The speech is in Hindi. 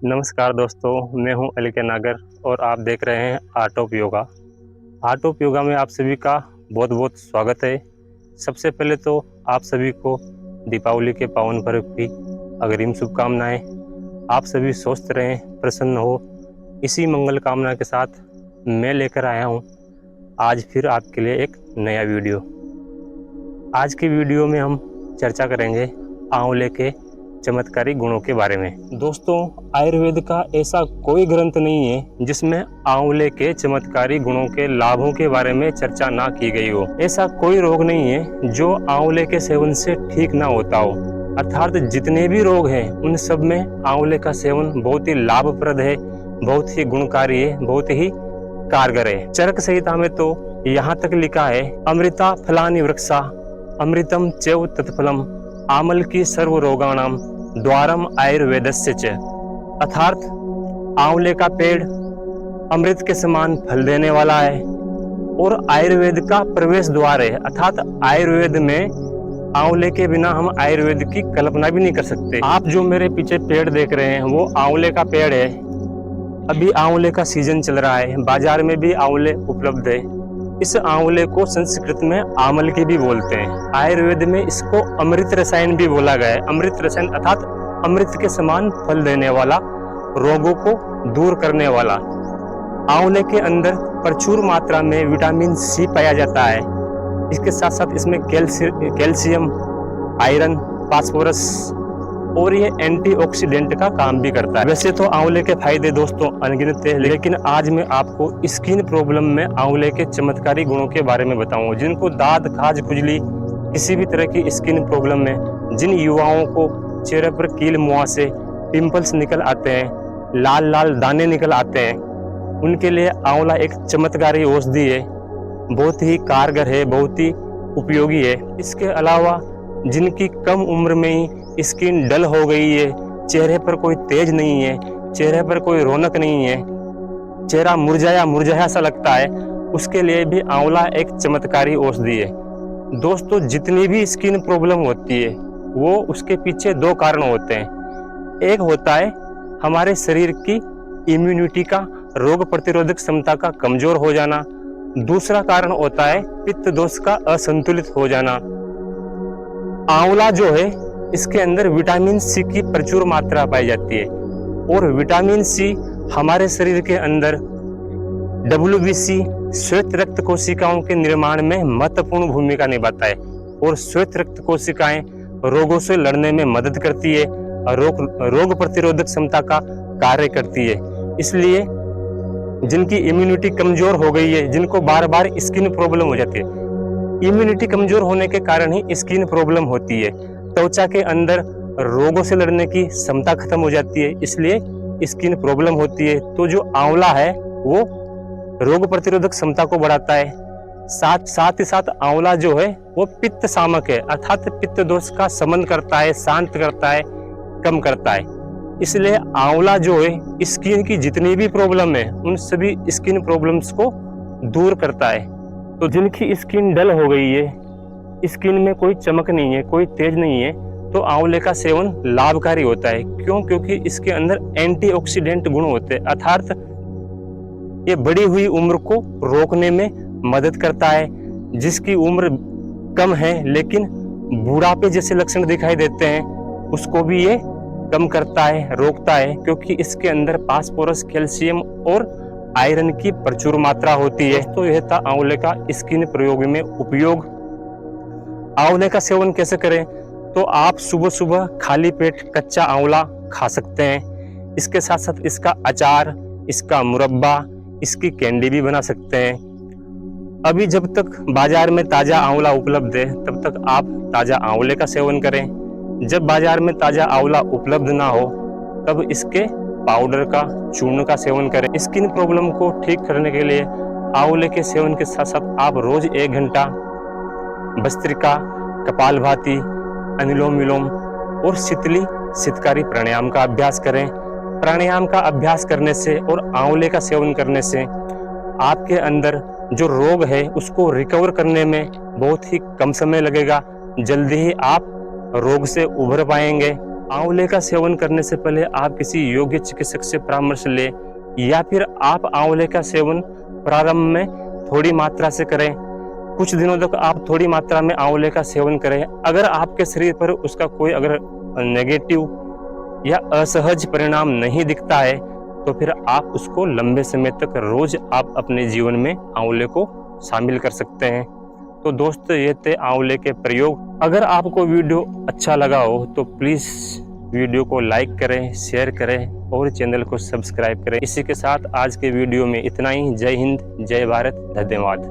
नमस्कार दोस्तों, मैं हूं LK नागर और आप देख रहे हैं art of yoga. Art of yoga में आप सभी का बहुत बहुत स्वागत है। सबसे पहले तो आप सभी को दीपावली के पावन पर्व की अग्रिम शुभकामनाएं। आप सभी स्वस्थ रहें, प्रसन्न हो, इसी मंगल कामना के साथ मैं लेकर आया हूं आज फिर आपके लिए एक नया वीडियो। आज के वीडियो में हम चर्चा करेंगे आंवले के चमत्कारी गुणों के बारे में। दोस्तों, आयुर्वेद का ऐसा कोई ग्रंथ नहीं है जिसमें आंवले के चमत्कारी गुणों के लाभों के बारे में चर्चा ना की गई हो। ऐसा कोई रोग नहीं है जो आंवले के सेवन से ठीक ना होता हो। अर्थात जितने भी रोग हैं उन सब में आंवले का सेवन बहुत ही लाभप्रद है, बहुत ही गुणकारी है, बहुत ही कारगर है। चरक संहिता में तो यहाँ तक लिखा है, अमृता फलानि वृक्षा अमृतम चैव तत्फलम आमल की सर्व रोगाणाम द्वारम आयुर्वेदस्य च। अर्थात आंवले का पेड़ अमृत के समान फल देने वाला है और आयुर्वेद का प्रवेश द्वार है। अर्थात आयुर्वेद में आंवले के बिना हम आयुर्वेद की कल्पना भी नहीं कर सकते। आप जो मेरे पीछे पेड़ देख रहे हैं वो आंवले का पेड़ है। अभी आंवले का सीजन चल रहा है, बाजार में भी आंवले उपलब्ध है। इस आंवले को संस्कृत में आमल की भी बोलते हैं। आयुर्वेद में इसको अमृत रसायन भी बोला गया है। अमृत रसायन अर्थात अमृत के समान फल देने वाला, रोगों को दूर करने वाला। आंवले के अंदर प्रचुर मात्रा में विटामिन सी पाया जाता है। इसके साथ साथ इसमें कैल्शियम, आयरन, फास्फोरस और ये एंटीऑक्सीडेंट का काम भी करता है। वैसे तो आंवले के फायदे दोस्तों अनगिनत है, लेकिन आज मैं आपको स्किन प्रॉब्लम में आंवले के चमत्कारी गुणों के बारे में बताऊंगा। जिनको दाद, खाज, खुजली, किसी भी तरह की स्किन प्रॉब्लम में, जिन युवाओं को चेहरे पर कील मुहासे, पिंपल्स निकल आते हैं, लाल लाल दाने निकल आते हैं, उनके लिए आंवला एक चमत्कारी औषधि है। बहुत ही कारगर है, बहुत ही उपयोगी है। इसके अलावा जिनकी कम उम्र में ही स्किन डल हो गई है, चेहरे पर कोई तेज नहीं है, चेहरे पर कोई रौनक नहीं है, चेहरा मुरझाया सा लगता है, उसके लिए भी आंवला एक चमत्कारी औषधि है। दोस्तों, जितनी भी स्किन प्रॉब्लम होती है वो उसके पीछे दो कारण होते हैं। एक होता है हमारे शरीर की इम्यूनिटी का, रोग प्रतिरोधक क्षमता का कमजोर हो जाना। दूसरा कारण होता है पित्त दोष का असंतुलित हो जाना। आंवला जो है इसके अंदर विटामिन सी की प्रचुर मात्रा पाई जाती है और विटामिन सी हमारे शरीर के अंदर WBC श्वेत रक्त कोशिकाओं के निर्माण में महत्वपूर्ण भूमिका निभाता है और श्वेत रक्त कोशिकाएं रोगों से लड़ने में मदद करती है और रोग प्रतिरोधक क्षमता का कार्य करती है। इसलिए जिनकी इम्यूनिटी कमजोर हो गई है, जिनको बार बार स्किन प्रॉब्लम हो जाती है, इम्यूनिटी कमजोर होने के कारण ही स्किन प्रॉब्लम होती है। त्वचा के अंदर रोगों से लड़ने की क्षमता खत्म हो जाती है, इसलिए स्किन प्रॉब्लम होती है। तो जो आंवला है वो रोग प्रतिरोधक क्षमता को बढ़ाता है। साथ ही साथ आंवला जो है वो पित्त शामक है, अर्थात पित्त दोष का शमन करता है, शांत करता है, कम करता है। इसलिए आंवला जो है स्किन की जितनी भी प्रॉब्लम है उन सभी स्किन प्रॉब्लम्स को दूर करता है। तो जिनकी स्किन डल हो गई है, स्किन में कोई चमक नहीं है, कोई तेज नहीं है, तो आंवले का सेवन लाभकारी होता है। क्यों? क्योंकि इसके अंदर एंटीऑक्सीडेंट गुण होते हैं, अर्थात ये बढ़ी हुई उम्र को रोकने में मदद करता है। जिसकी उम्र कम है लेकिन बुढ़ापे जैसे लक्षण दिखाई देते हैं उसको भी ये कम करता है, रोकता है, क्योंकि इसके अंदर फास्फोरस, कैल्शियम और आयरन की प्रचुर मात्रा होती है। तो यह था आंवले का स्किन प्रयोग में उपयोग। आंवले का सेवन कैसे करें? तो आप सुबह सुबह खाली पेट कच्चा आंवला खा सकते हैं। इसके साथ साथ इसका अचार, इसका मुरब्बा, इसकी कैंडी भी बना सकते हैं। अभी जब तक बाजार में ताजा आंवला उपलब्ध है तब तक आप ताजा आंवले का सेवन करें। जब बाजार में ताजा आंवला उपलब्ध ना हो तब इसके पाउडर का, चूर्ण का सेवन करें। स्किन प्रॉब्लम को ठीक करने के लिए आंवले के सेवन के साथ साथ आप रोज 1 घंटा भस्त्रिका, कपालभाति, अनुलोम विलोम और शीतली शीतकारी प्राणायाम का अभ्यास करें। प्राणायाम का अभ्यास करने से और आंवले का सेवन करने से आपके अंदर जो रोग है उसको रिकवर करने में बहुत ही कम समय लगेगा। जल्दी ही आप रोग से उभर पाएंगे आंवले का सेवन करने से पहले आप किसी योग्य चिकित्सक से परामर्श लें, या फिर आप आंवले का सेवन प्रारंभ में थोड़ी मात्रा से करें। कुछ दिनों तक आप थोड़ी मात्रा में आंवले का सेवन करें। अगर आपके शरीर पर उसका कोई अगर नेगेटिव या असहज परिणाम नहीं दिखता है तो फिर आप उसको लंबे समय तक रोज आप अपने जीवन में आंवले को शामिल कर सकते हैं। तो दोस्तों, ये थे आंवले के प्रयोग। अगर आपको वीडियो अच्छा लगा हो तो प्लीज़ वीडियो को लाइक करें, शेयर करें और चैनल को सब्सक्राइब करें। इसी के साथ आज के वीडियो में इतना ही। जय हिंद, जय भारत, धन्यवाद।